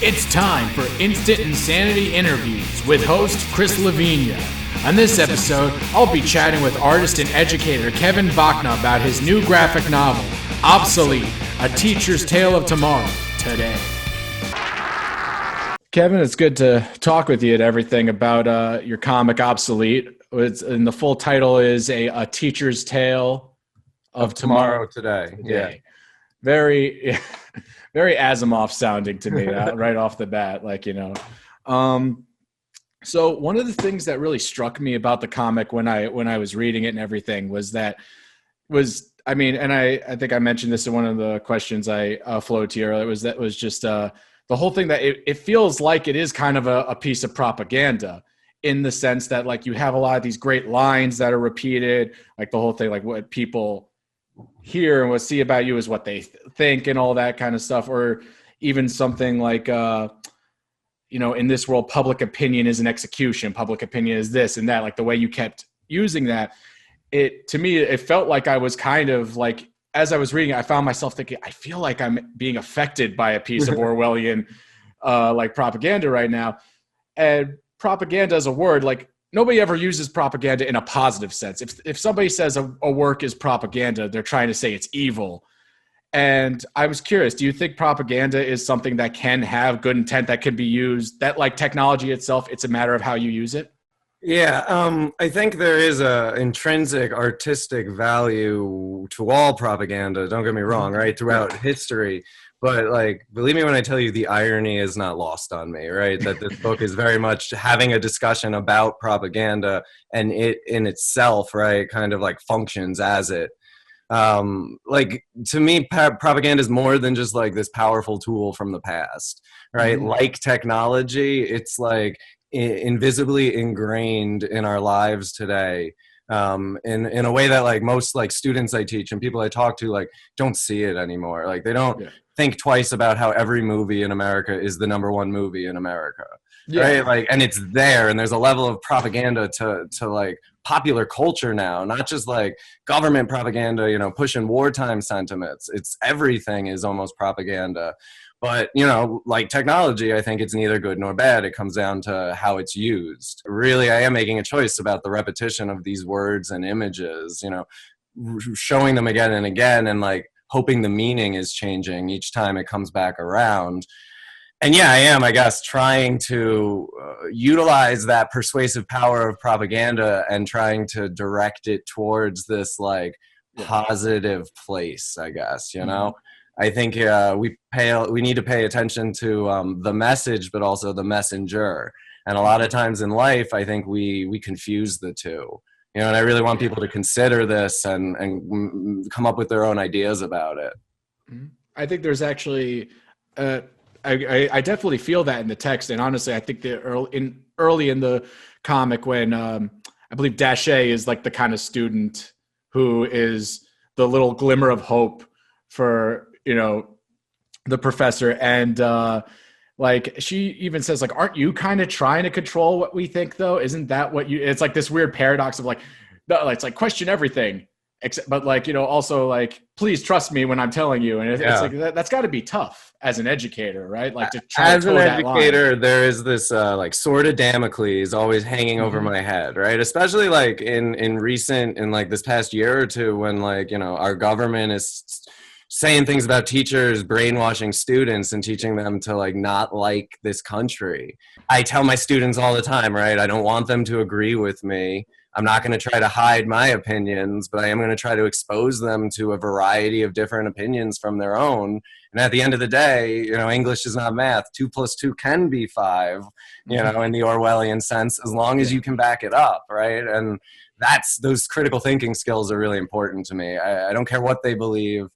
It's time for Instant Insanity Interviews with host Chris Vigna. On this episode, I'll be chatting with artist and educator Kevin Vachna about his new graphic novel, Obsolete, A Teacher's Tale of Tomorrow, today. Kevin, it's good to talk with you and everything about your comic Obsolete. And the full title is A Teacher's Tale of Tomorrow, today. Yeah. Very, very Asimov sounding to me right off the bat, So one of the things that really struck me about the comic when I was reading it and everything I think I mentioned this in one of the questions I floated to you earlier, was just the whole thing that it feels like it is kind of a piece of propaganda, in the sense that like you have a lot of these great lines that are repeated, like the whole thing, like what people hear and what see about you is what they think and all that kind of stuff. Or even something like, in this world, public opinion is an execution. Public opinion is this and that. Like the way you kept using that, to me, it felt like I was kind of like, as I was reading it, I found myself thinking, I feel like I'm being affected by a piece of Orwellian, propaganda right now. And propaganda as a word, like, nobody ever uses propaganda in a positive sense. If somebody says a work is propaganda, they're trying to say it's evil. And I was curious, do you think propaganda is something that can have good intent, that can be used, that like technology itself, it's a matter of how you use it? Yeah, I think there is a intrinsic artistic value to all propaganda, don't get me wrong, right, throughout history. But, like, believe me when I tell you, the irony is not lost on me, right? That this book is very much having a discussion about propaganda, and it in itself, right, kind of like functions as it. Like, to me, propaganda is more than just like this powerful tool from the past, right? Mm-hmm. Like technology, it's like invisibly ingrained in our lives today. In a way that like most like students I teach and people I talk to like don't see it anymore. Like they don't think twice about how every movie in America is the number one movie in America, right? Like, and it's there, and there's a level of propaganda to like popular culture now, not just like government propaganda, pushing wartime sentiments. It's everything is almost propaganda. But, like technology, I think it's neither good nor bad. It comes down to how it's used. Really, I am making a choice about the repetition of these words and images, showing them again and again and like hoping the meaning is changing each time it comes back around. And yeah, I am, I guess, trying to utilize that persuasive power of propaganda and trying to direct it towards this like positive place, I guess, Mm-hmm. I think we need to pay attention to the message, but also the messenger. And a lot of times in life, I think we confuse the two. And I really want people to consider this and come up with their own ideas about it. I think there's actually, I definitely feel that in the text. And honestly, I think that early in the comic, when I believe Dashay is like the kind of student who is the little glimmer of hope for the professor, and like she even says like, aren't you kind of trying to control what we think though? Isn't that what it's like this weird paradox of like, no, it's like question everything except, but like, also like, please trust me when I'm telling you. And it's like, that's gotta be tough as an educator, right? Like to try as to toe an that educator, line. there is this like sword of Damocles always hanging over my head, right? Especially like in like this past year or two, when like, our government is saying things about teachers brainwashing students and teaching them to like not like this country. I tell my students all the time, right? I don't want them to agree with me. I'm not going to try to hide my opinions, but I am going to try to expose them to a variety of different opinions from their own. And at the end of the day, English is not math. 2 + 2 can be 5, in the Orwellian sense, as long as you can back it up, right? And those critical thinking skills are really important to me. I don't care what they believe,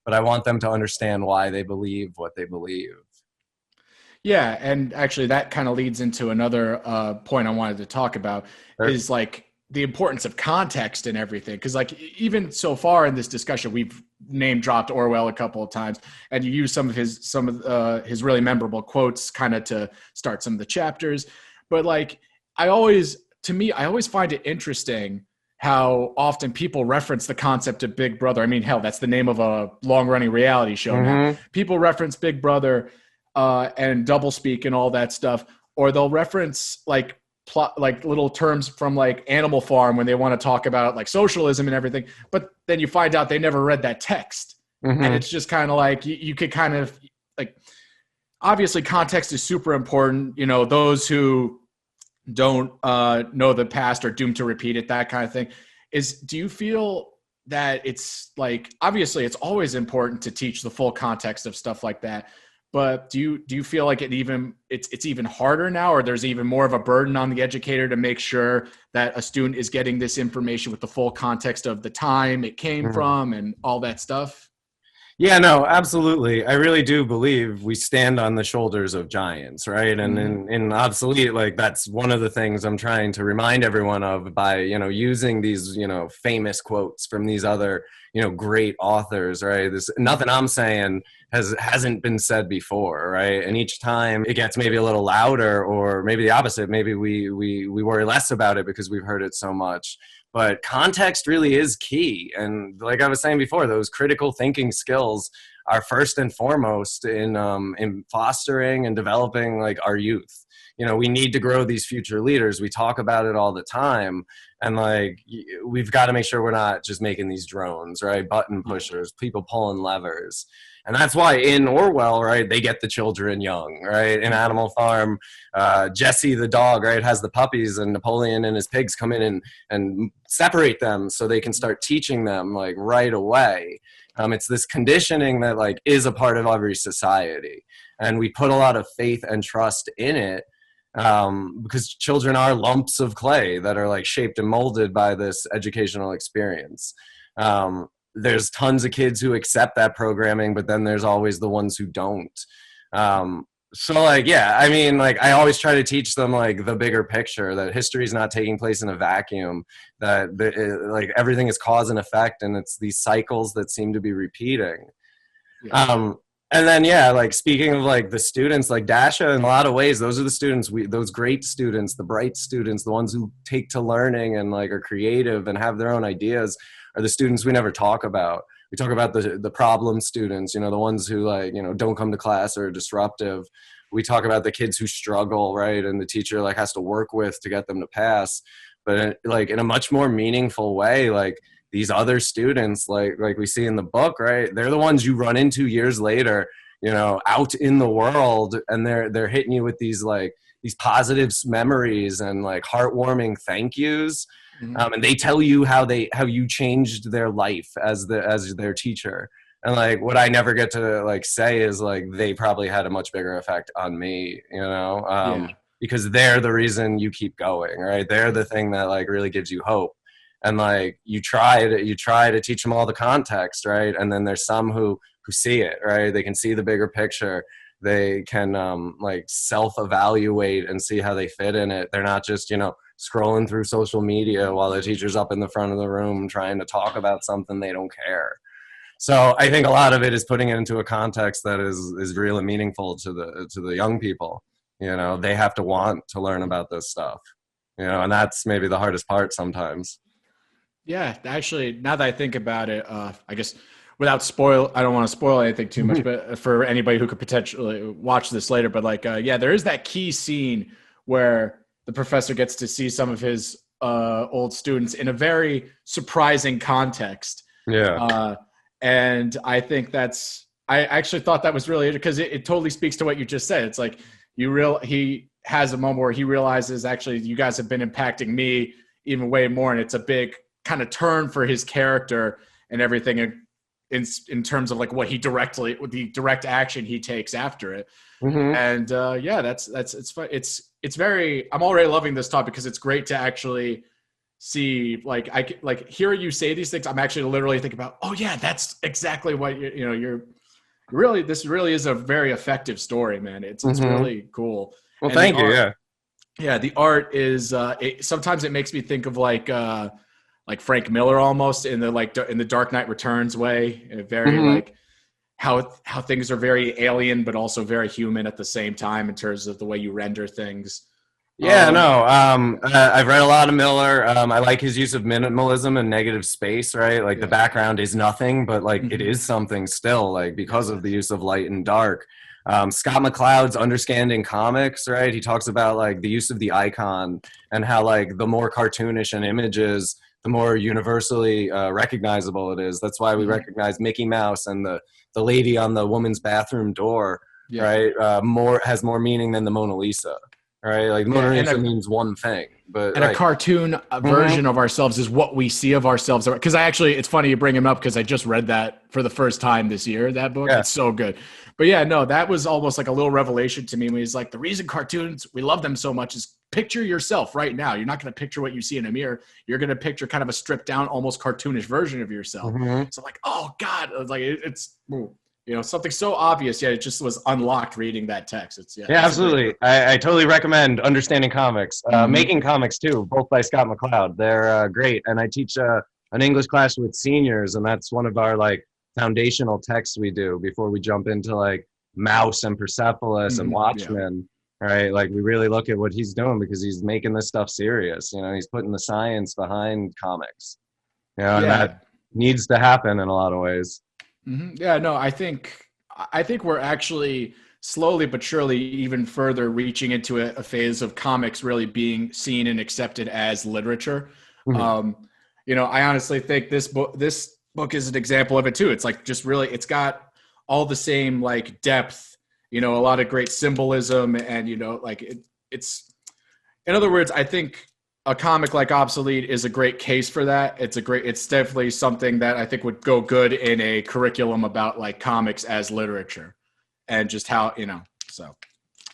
but I want them to understand why they believe what they believe. Yeah, and actually that kind of leads into another point I wanted to talk about, is like the importance of context and everything. Because like even so far in this discussion, we've name dropped Orwell a couple of times, and you use some of his really memorable quotes kind of to start some of the chapters. But like I always find it interesting how often people reference the concept of Big Brother. I mean, hell, that's the name of a long-running reality show now. People reference Big Brother and doublespeak and all that stuff, or they'll reference like plot, like little terms from like Animal Farm when they want to talk about like socialism and everything. But then you find out they never read that text. And it's just kind of like you could kind of like, obviously context is super important. You know, those who don't know the past are doomed to repeat it, that kind of thing. Do you feel that it's like, obviously it's always important to teach the full context of stuff like that, but do you feel like it's even harder now, or there's even more of a burden on the educator to make sure that a student is getting this information with the full context of the time it came from and all that stuff? Yeah, no, absolutely. I really do believe we stand on the shoulders of giants, right? And in Obsolete, like that's one of the things I'm trying to remind everyone of by, you know, using these, you know, famous quotes from these other, you know, great authors, right? This nothing I'm saying hasn't been said before, right? And each time it gets maybe a little louder, or maybe the opposite. Maybe we worry less about it because we've heard it so much. But context really is key. And like I was saying before, those critical thinking skills are first and foremost in fostering and developing like our youth. You know, we need to grow these future leaders. We talk about it all the time. And like, we've got to make sure we're not just making these drones, right? Button pushers, people pulling levers. And that's why in Orwell, right, they get the children young, right? In Animal Farm, Jesse the dog, right, has the puppies, and Napoleon and his pigs come in and separate them so they can start teaching them like right away. It's this conditioning that like is a part of every society. And we put a lot of faith and trust in it because children are lumps of clay that are like shaped and molded by this educational experience. There's tons of kids who accept that programming, but then there's always the ones who don't. So like, yeah, I mean, like I always try to teach them like the bigger picture, that history is not taking place in a vacuum, that like everything is cause and effect, and it's these cycles that seem to be repeating. Yeah. And then, yeah, like speaking of like the students, like Dasha, in a lot of ways, those are the students, those great students, the bright students, the ones who take to learning and like are creative and have their own ideas, are the students we never talk about. We talk about the problem students, you know, the ones who like, you know, don't come to class or are disruptive. We talk about the kids who struggle, right? And the teacher like has to work with to get them to pass. But like in a much more meaningful way, like these other students, like we see in the book, right? They're the ones you run into years later, you know, out in the world, and they're hitting you with these like these positive memories and like heartwarming thank yous. And they tell you how you changed their life as their teacher. And like what I never get to like say is like they probably had a much bigger effect on me, you know, because they're the reason you keep going, right? They're the thing that like really gives you hope. And like you try to teach them all the context, right? And then there's some who see it, right? They can see the bigger picture. They can like self-evaluate and see how they fit in it. They're not just, you know, scrolling through social media while the teacher's up in the front of the room trying to talk about something they don't care. So I think a lot of it is putting it into a context that is really meaningful to the young people. You know, they have to want to learn about this stuff, you know, and that's maybe the hardest part sometimes. Yeah, actually, now that I think about it, I guess I don't want to spoil anything too much, but for anybody who could potentially watch this later, but like, yeah, there is that key scene where the professor gets to see some of his old students in a very surprising context. Yeah. And I think I actually thought that was really, because it totally speaks to what you just said. It's like he has a moment where he realizes, actually, you guys have been impacting me even way more. And it's a big kind of turn for his character and everything in terms of like what the direct action he takes after it. And yeah, it's very, I'm already loving this topic because it's great to actually see, like hear you say these things. I'm actually literally thinking about, oh yeah, that's exactly what you're really, this really is a very effective story, man. It's really cool. Well, thank you. Yeah. The art is, sometimes it makes me think of like Frank Miller almost in the Dark Knight Returns way, very like how things are very alien, but also very human at the same time in terms of the way you render things. Yeah, I've read a lot of Miller. I like his use of minimalism and negative space, right? Like the background is nothing, but like it is something still, like because of the use of light and dark. Scott McCloud's Understanding Comics, right? He talks about like the use of the icon and how like the more cartoonish an image is, the more universally recognizable it is. That's why we recognize Mickey Mouse and the lady on the woman's bathroom door, right? Has more meaning than the Mona Lisa, right? Like Mona Lisa means one thing, but and like, a cartoon version of ourselves is what we see of ourselves. Because it's funny you bring him up because I just read that for the first time this year. That book, it's so good. But yeah, no, that was almost like a little revelation to me when he's like, the reason cartoons, we love them so much is picture yourself right now. You're not going to picture what you see in a mirror. You're going to picture kind of a stripped down, almost cartoonish version of yourself. So like, oh God, like it's, something so obvious, yet it just was unlocked reading that text. It's absolutely. I totally recommend Understanding Comics, Making Comics too, both by Scott McCloud. They're great. And I teach an English class with seniors, and that's one of our like foundational texts we do before we jump into like Mouse and Persepolis and Watchmen, right? Like we really look at what he's doing because he's making this stuff serious. He's putting the science behind comics. And that needs to happen in a lot of ways. Yeah, no, I think we're actually slowly but surely even further reaching into a phase of comics really being seen and accepted as literature. I honestly think this book is an example of it too. It's like just really, it's got all the same like depth, a lot of great symbolism, and it's in other words, I think a comic like Obsolete is a great case for that. It's definitely something that I think would go good in a curriculum about like comics as literature and just how, so.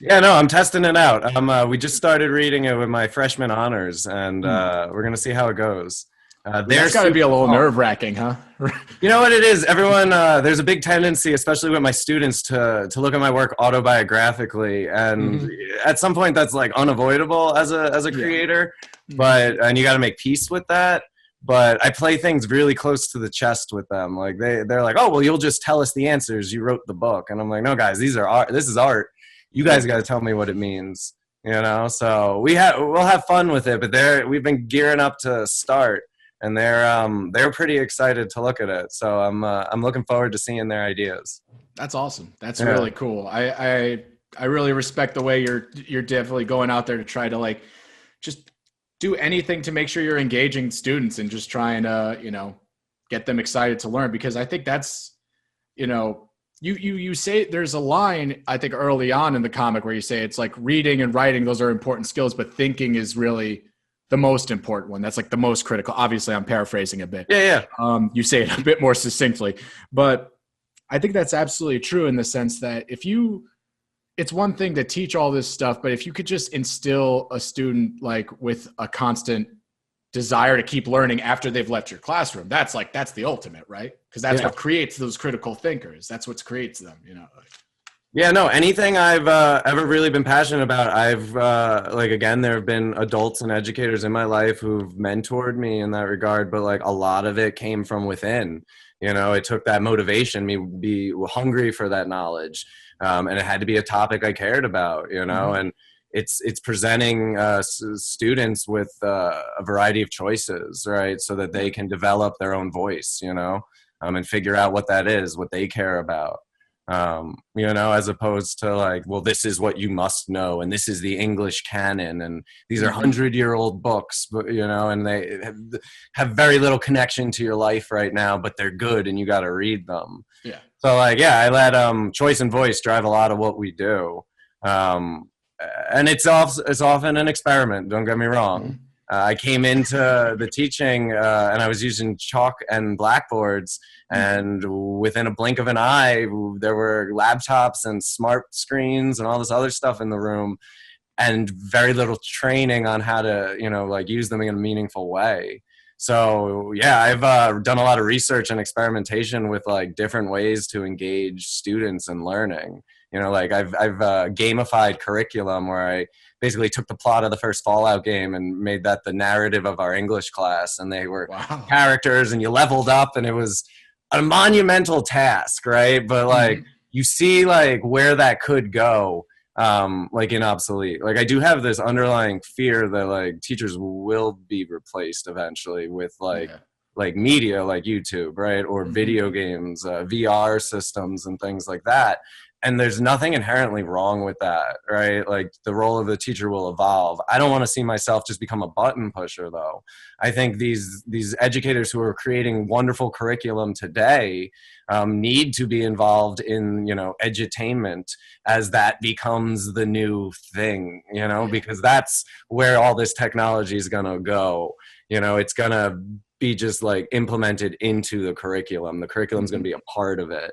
Yeah, no, I'm testing it out. We just started reading it with my freshman honors, and we're going to see how it goes. There's got to be a little nerve-wracking, huh? You know what it is? Everyone, there's a big tendency, especially with my students, to look at my work autobiographically, and at some point that's like unavoidable as a creator. And you got to make peace with that. But I play things really close to the chest with them. Like they're like, oh, well, you'll just tell us the answers. You wrote the book, and I'm like, no, guys, these are art. This is art. You guys got to tell me what it means. So we'll have fun with it. But we've been gearing up to start. And they're pretty excited to look at it, so I'm looking forward to seeing their ideas. That's awesome. That's really cool. I really respect the way you're definitely going out there to try to like just do anything to make sure you're engaging students and just trying to get them excited to learn, because I think that's you say there's a line I think early on in the comic where you say it's like reading and writing, those are important skills, but thinking is really the most important one. That's like the most critical. Obviously, I'm paraphrasing a bit. You say it a bit more succinctly, but I think that's absolutely true in the sense that it's one thing to teach all this stuff, but if you could just instill a student like with a constant desire to keep learning after they've left your classroom, that's the ultimate, right? Because that's what creates those critical thinkers. That's what creates them, Yeah, no, anything I've ever really been passionate about, I've again, there have been adults and educators in my life who've mentored me in that regard, but like a lot of it came from within. It took that motivation, me be hungry for that knowledge, and it had to be a topic I cared about, and it's presenting students with a variety of choices, right, so that they can develop their own voice, and figure out what that is, what they care about. As opposed to like, well, this is what you must know, and this is the English canon, and these are 100-year-old books, but and they have very little connection to your life right now, but they're good, and you got to read them. So I let choice and voice drive a lot of what we do, and it's often an experiment. Don't get me wrong. I came into the teaching and I was using chalk and blackboards, and within a blink of an eye, there were laptops and smart screens and all this other stuff in the room, and very little training on how to, use them in a meaningful way. So I've done a lot of research and experimentation with like different ways to engage students in learning. I've gamified curriculum where I basically took the plot of the first Fallout game and made that the narrative of our English class, and they were characters, and you leveled up, and it was a monumental task, right? But you see where that could go, in Obsolete. I do have this underlying fear that teachers will be replaced eventually with media like YouTube, right? Or video games, VR systems and things like that. and there's nothing inherently wrong with that, right? Like the role of the teacher will evolve. I don't want to see myself just become a button pusher, though. I think these educators who are creating wonderful curriculum today need to be involved in, you know, edutainment as that becomes the new thing, you know, because that's where all this technology is going to go. You know, it's going to be just like implemented into the curriculum. The curriculum is going to be a part of it.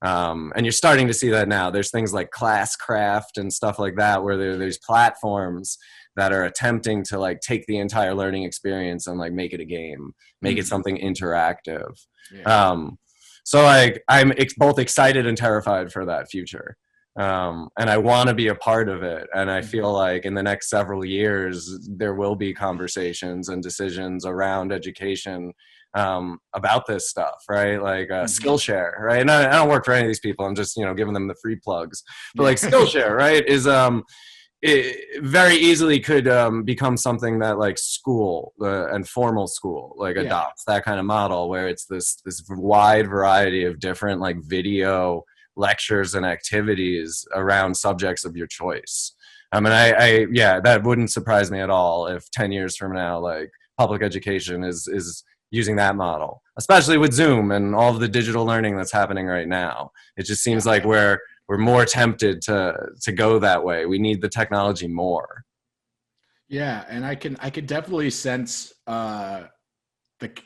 And you're starting to see that now. There's things like Classcraft and stuff like that, where there's platforms that are attempting to like take the entire learning experience and like make it a game, make it something interactive. Yeah. So like I'm both excited and terrified for that future. And I want to be a part of it. And I feel like in the next several years, there will be conversations and decisions around education about this stuff, right? Like Skillshare, right? And I don't work for any of these people. I'm just, you know, giving them the free plugs. But like Skillshare, right, is it very easily could become something that like school and formal school like adopts, that kind of model where it's this wide variety of different like video lectures and activities around subjects of your choice. I mean, I that wouldn't surprise me at all if 10 years from now, like public education is using that model, especially with Zoom and all of the digital learning that's happening right now. It just seems like we're more tempted to go that way. We need the technology more. Yeah, and I can definitely sense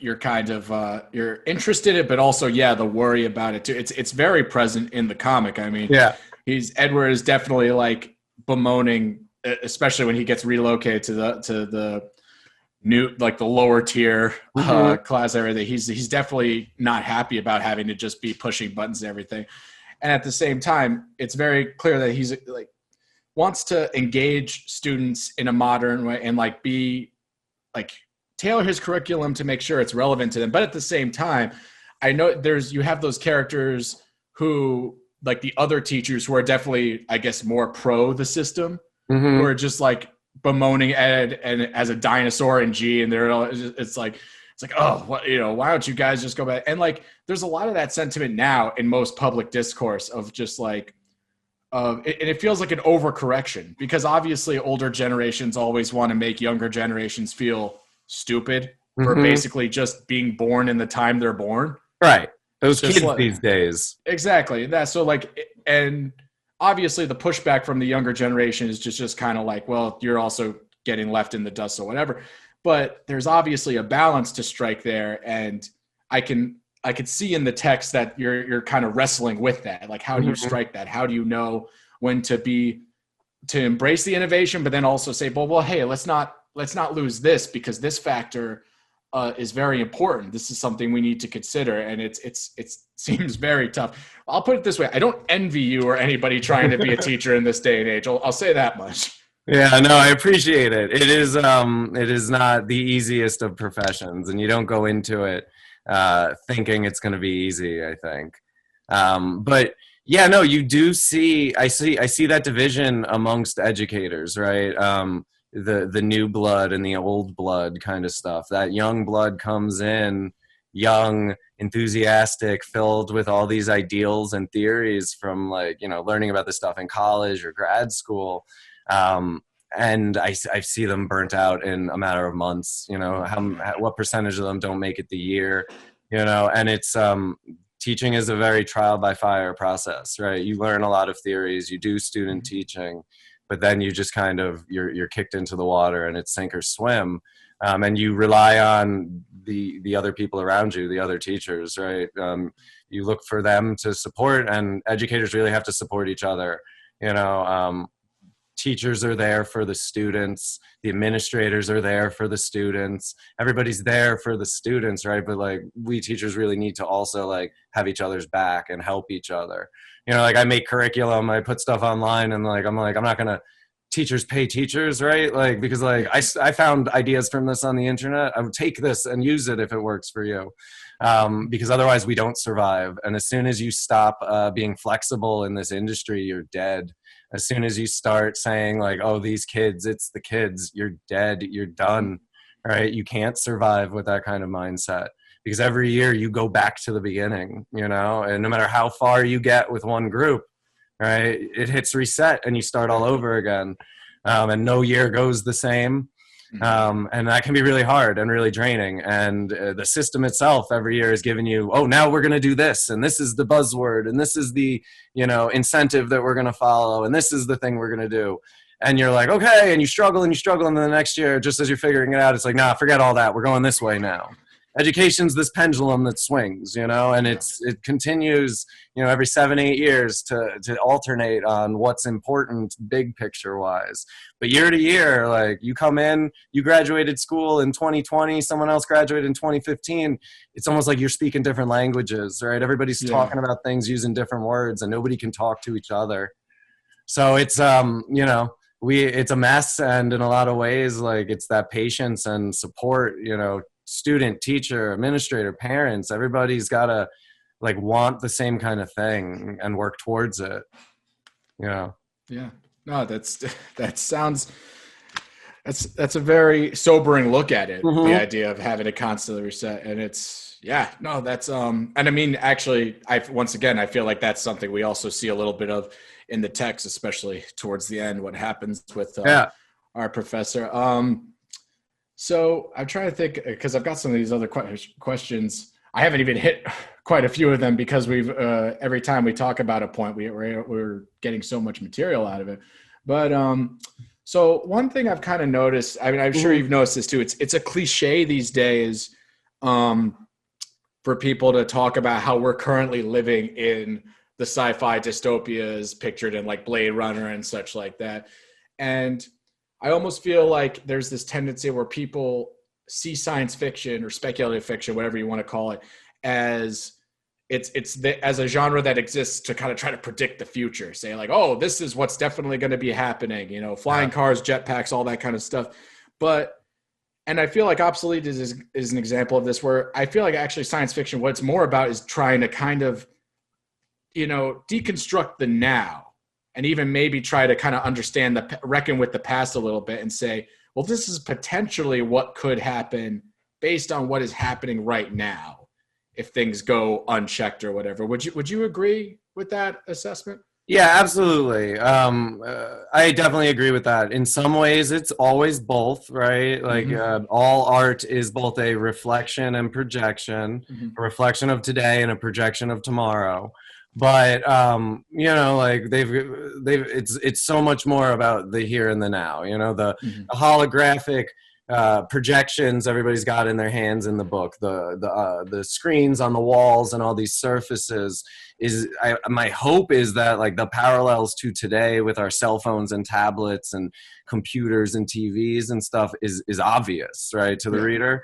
you're kind of you're interested in it, but also the worry about it too. It's very present in the comic. I mean, Edward is definitely like bemoaning, especially when he gets relocated to the new, like the lower tier class area. He's definitely not happy about having to just be pushing buttons and everything. And at the same time, it's very clear that he's like wants to engage students in a modern way and like be like tailor his curriculum to make sure it's relevant to them. But at the same time, I know you have those characters who like the other teachers who are definitely, I guess, more pro the system, who are just like bemoaning Ed and as a dinosaur and G, and it's like, oh, what, you know, why don't you guys just go back? And like, there's a lot of that sentiment now in most public discourse of just like, and it feels like an overcorrection because obviously older generations always want to make younger generations feel stupid for basically just being born in the time they're born. Right. Those kids these days. Exactly. That's so like, and obviously the pushback from the younger generation is just kind of like, well, you're also getting left in the dust or whatever. But there's obviously a balance to strike there. And I could see in the text that you're kind of wrestling with that. Like, how do you strike that? How do you know when to embrace the innovation, but then also say, well, hey, let's not lose this because this factor is very important. This is something we need to consider. And it seems very tough. I'll put it this way. I don't envy you or anybody trying to be a teacher in this day and age. I'll say that much. Yeah, no, I appreciate it. It is not the easiest of professions, and you don't go into it thinking it's going to be easy, I think. But yeah, no, you do see, I see that division amongst educators, right? The new blood and the old blood kind of stuff. That young blood comes in young, enthusiastic, filled with all these ideals and theories from like, you know, learning about this stuff in college or grad school. And I see them burnt out in a matter of months, you know, what percentage of them don't make it the year, you know, and it's, teaching is a very trial by fire process, right? You learn a lot of theories, you do student teaching, but then you just kind of, you're kicked into the water and it's sink or swim. And you rely on the other people around you, the other teachers, right? You look for them to support, and educators really have to support each other, you know. Teachers are there for the students, the administrators are there for the students, everybody's there for the students, right? But like, we teachers really need to also like have each other's back and help each other. You know, like I make curriculum, I put stuff online, and I'm not gonna teachers pay teachers, right? Like, because like I found ideas from this on the internet. I would take this and use it if it works for you, because otherwise we don't survive. And as soon as you stop being flexible in this industry, you're dead. As soon as you start saying like, oh, these kids, it's the kids, you're dead, you're done, right? You can't survive with that kind of mindset, because every year you go back to the beginning, you know, and no matter how far you get with one group, right? It hits reset and you start all over again. And no year goes the same. And that can be really hard and really draining. And the system itself every year is giving you, oh, now we're going to do this. And this is the buzzword. And this is the, incentive that we're going to follow. And this is the thing we're going to do. And you're like, okay. And you struggle. And then the next year, just as you're figuring it out, it's like, nah, forget all that. We're going this way now. Education's this pendulum that swings, and it continues, every 7-8 years to alternate on what's important big picture wise. But year to year, like you come in, you graduated school in 2020, someone else graduated in 2015. It's almost like you're speaking different languages, right? Everybody's talking about things using different words and nobody can talk to each other. So it's, it's a mess. And in a lot of ways, like it's that patience and support, student, teacher, administrator, parents, everybody's got to like want the same kind of thing and work towards it. Yeah. No, that's a very sobering look at it. The idea of having to constantly reset. And it's, that's, and I mean, actually, I feel like that's something we also see a little bit of in the text, especially towards the end, what happens with our professor. So I'm trying to think, because I've got some of these other questions. I haven't even hit quite a few of them because we've every time we talk about a point, we're getting so much material out of it. But so one thing I've kind of noticed, I mean, I'm sure you've noticed this too. It's a cliche these days for people to talk about how we're currently living in the sci-fi dystopias pictured in like Blade Runner and such like that. And I almost feel like there's this tendency where people see science fiction or speculative fiction, whatever you want to call it, as as a genre that exists to kind of try to predict the future. Say like, oh, this is what's definitely going to be happening, flying cars, jetpacks, all that kind of stuff. And I feel like Obsolete is an example of this, where I feel like actually science fiction, what it's more about is trying to kind of, deconstruct the now. And even maybe try to kind of understand reckon with the past a little bit and say, well, this is potentially what could happen based on what is happening right now, if things go unchecked or whatever. Would you agree with that assessment? Yeah, absolutely. I definitely agree with that. In some ways, it's always both, right? Like all art is both a reflection and projection, a reflection of today and a projection of tomorrow. But like it's so much more about the here and the now. The holographic projections everybody's got in their hands in the book, the screens on the walls and all these surfaces. My hope is that like the parallels to today with our cell phones and tablets and computers and TVs and stuff is obvious, right, to the reader.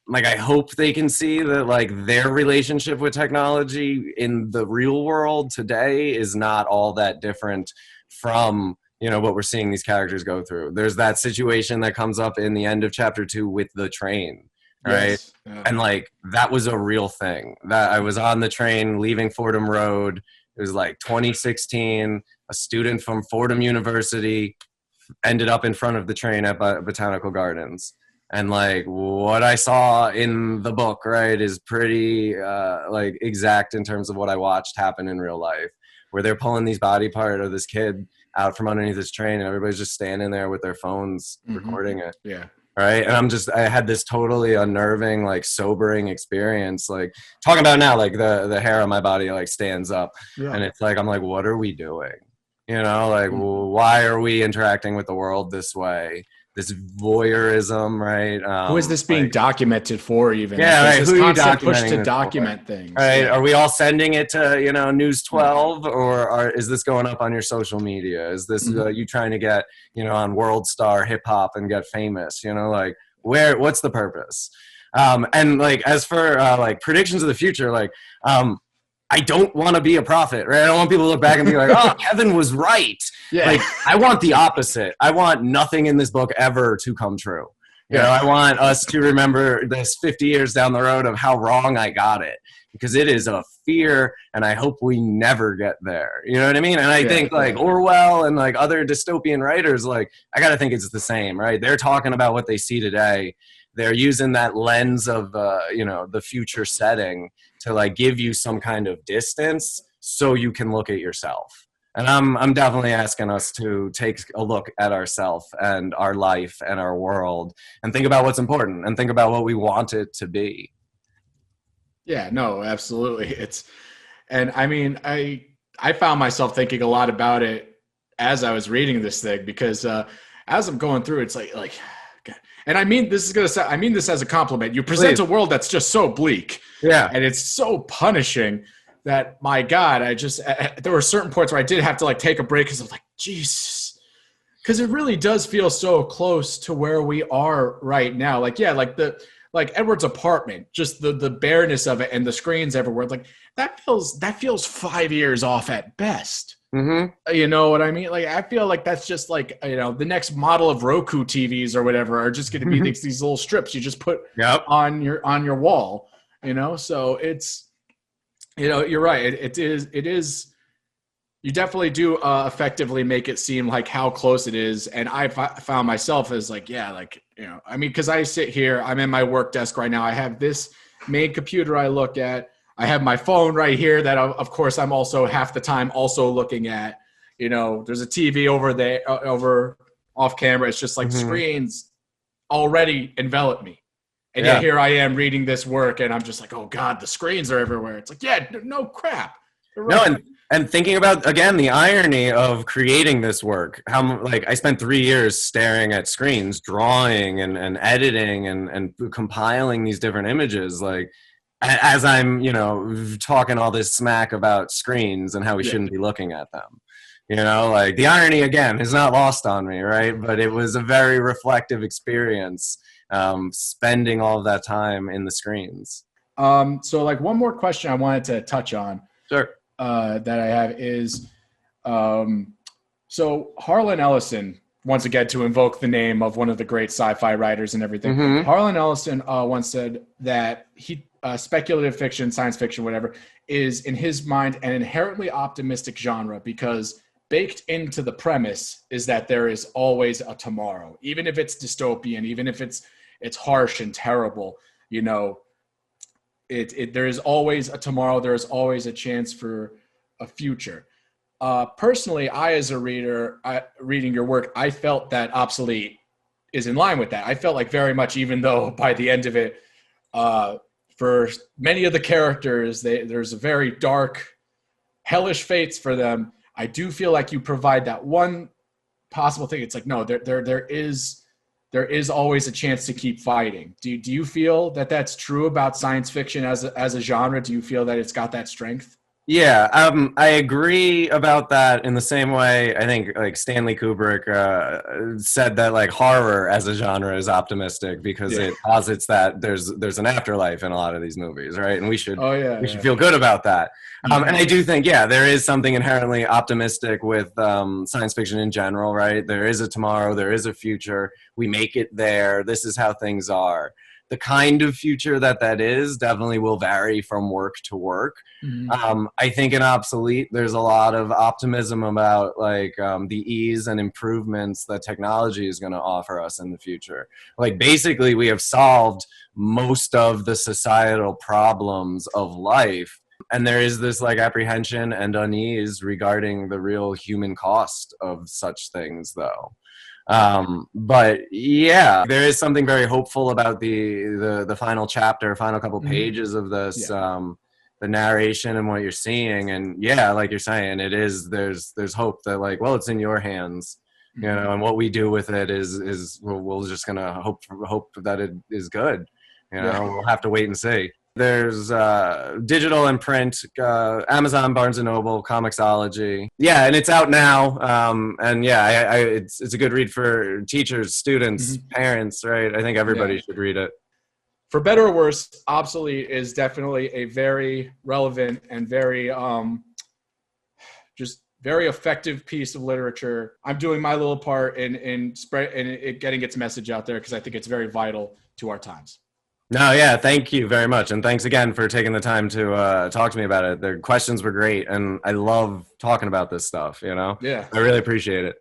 Like I hope they can see that like their relationship with technology in the real world today is not all that different from what we're seeing these characters go through. There's that situation that comes up in the end of chapter 2 with the train, right? Yes. Yeah. And like that was a real thing. That I was on the train leaving Fordham Road. It was like 2016. A student from Fordham University ended up in front of the train at Botanical Gardens. And like what I saw in the book, right, is pretty like exact in terms of what I watched happen in real life, where they're pulling these body part of this kid out from underneath this train and everybody's just standing there with their phones recording it. Yeah. Right. And I had this totally unnerving, like sobering experience, like talking about now, like the hair on my body like stands up and it's like, I'm like, what are we doing? Like why are we interacting with the world this way? This voyeurism, right? Who is this being documented for even? Yeah, right. This Who are you constant push to documenting document things. Right? Are we all sending it to, News 12 or is this going up on your social media? Is this you trying to get, on World Star Hip Hop and get famous? Like what's the purpose? And like as for like predictions of the future, like I don't want to be a prophet, right? I don't want people to look back and be like, oh, Kevin was right. Yeah. Like, I want the opposite. I want nothing in this book ever to come true. I want us to remember this 50 years down the road of how wrong I got it, because it is a fear, and I hope we never get there. You know what I mean? And I think like Orwell and like other dystopian writers, like I got to think it's the same, right? They're talking about what they see today. They're using that lens of, the future setting to like give you some kind of distance so you can look at yourself. And I'm definitely asking us to take a look at ourselves and our life and our world and think about what's important and think about what we want it to be. Yeah, no, absolutely. And I mean, I found myself thinking a lot about it as I was reading this thing, because as I'm going through, it's like, God. And I mean, I mean this as a compliment. You present a world that's just so bleak, and it's so punishing that, my God, there were certain points where I did have to like take a break, because I was like, Jesus, because it really does feel so close to where we are right now. Like, yeah, like Edward's apartment, just the bareness of it and the screens everywhere. Like that feels 5 years off at best. Mm-hmm. You know what I mean? Like, I feel like that's just like, you know, the next model of Roku TVs or whatever are just going to be these little strips you just put on your wall, you know? So it's, you know, you're right. It is, you definitely do effectively make it seem like how close it is. And I found myself as like, yeah, like, you know, I mean, because I sit here, I'm in my work desk right now. I have this main computer I look at. I have my phone right here that, of course, I'm also half the time also looking at. You know, there's a TV over there, over off camera. It's just like screens already envelop me. And yet here I am reading this work, and I'm just like, oh, God, the screens are everywhere. It's like, yeah, no crap. Right. No, and thinking about, again, the irony of creating this work, how like I spent 3 years staring at screens, drawing and editing and compiling these different images, like as I'm, you know, talking all this smack about screens and how we shouldn't be looking at them. You know, like the irony, again, is not lost on me, right? But it was a very reflective experience, spending all of that time in the screens. So like one more question I wanted to touch on. Sure. That I have is, so Harlan Ellison, once again, to invoke the name of one of the great sci-fi writers and everything, Harlan Ellison once said that speculative fiction, science fiction, whatever, is in his mind an inherently optimistic genre, because baked into the premise is that there is always a tomorrow, even if it's dystopian, even if it's harsh and terrible, you know. There is always a tomorrow. There is always a chance for a future. Personally, I, as a reader, reading your work, I felt that Obsolete is in line with that. I felt like very much, even though by the end of it, for many of the characters, there's a very dark, hellish fates for them. I do feel like you provide that one possible thing. It's like, no, there is always a chance to keep fighting. Do you feel that that's true about science fiction as a genre? Do you feel that it's got that strength? Yeah, I agree about that in the same way. I think like Stanley Kubrick said that like horror as a genre is optimistic because it posits that there's an afterlife in a lot of these movies, right? And we should feel good about that. And I do think, there is something inherently optimistic with science fiction in general, right? There is a tomorrow, there is a future. We make it there. This is how things are. The kind of future that is definitely will vary from work to work. I think in Obsolete, there's a lot of optimism about like the ease and improvements that technology is going to offer us in the future. Like basically, we have solved most of the societal problems of life. And there is this like apprehension and unease regarding the real human cost of such things, though. But yeah, there is something very hopeful about the final chapter, final couple pages of this, the narration and what you're seeing. And like you're saying, there's hope that like, well, it's in your hands, you know, and what we do with it is we're just gonna hope that it is good. You know, we'll have to wait and see. There's digital and print, Amazon, Barnes & Noble, Comixology. Yeah, and it's out now. And it's a good read for teachers, students, parents, right? I think everybody should read it. For better or worse, Obsolete is definitely a very relevant and very just very effective piece of literature. I'm doing my little part in getting its message out there because I think it's very vital to our times. No, yeah, thank you very much. And thanks again for taking the time to talk to me about it. The questions were great, and I love talking about this stuff, you know? Yeah. I really appreciate it.